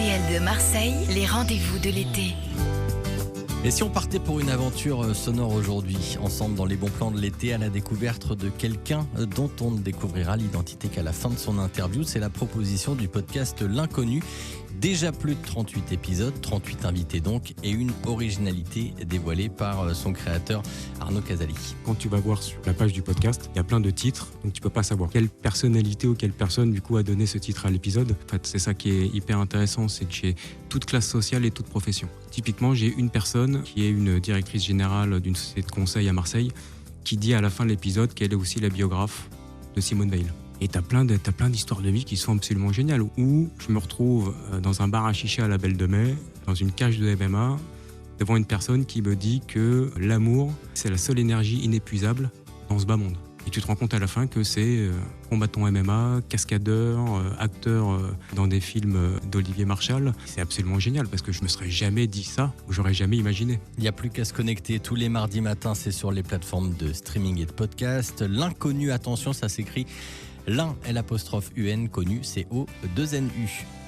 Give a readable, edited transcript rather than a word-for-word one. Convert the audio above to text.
RTL de Marseille, les rendez-vous de l'été. Et si on partait pour une aventure sonore aujourd'hui, ensemble dans les bons plans de l'été, à la découverte de quelqu'un dont on ne découvrira l'identité qu'à la fin de son interview, c'est la proposition du podcast L'Inconnu. Déjà plus de 38 épisodes, 38 invités donc, et une originalité dévoilée par son créateur Arnaud Casali. Quand tu vas voir sur la page du podcast, il y a plein de titres, donc tu peux pas savoir quelle personnalité ou quelle personne du coup a donné ce titre à l'épisode. En fait, c'est ça qui est hyper intéressant, c'est que j'ai toute classe sociale et toute profession. Typiquement, j'ai une personne qui est une directrice générale d'une société de conseil à Marseille qui dit à la fin de l'épisode qu'elle est aussi la biographe de Simone Veil. Et t'as plein d'histoires de vie qui sont absolument géniales. Où je me retrouve dans un bar à chicha à la Belle de Mai, dans une cage de MMA, devant une personne qui me dit que l'amour, c'est la seule énergie inépuisable dans ce bas monde. Et tu te rends compte à la fin que c'est combattant MMA, cascadeur, acteur dans des films d'Olivier Marchal. C'est absolument génial parce que je me serais jamais dit ça ou j'aurais jamais imaginé. Il n'y a plus qu'à se connecter tous les mardis matins, c'est sur les plateformes de streaming et de podcast. L'Inconnu, attention, ça s'écrit l'un L'-UN, connu, C-O-2-N-U.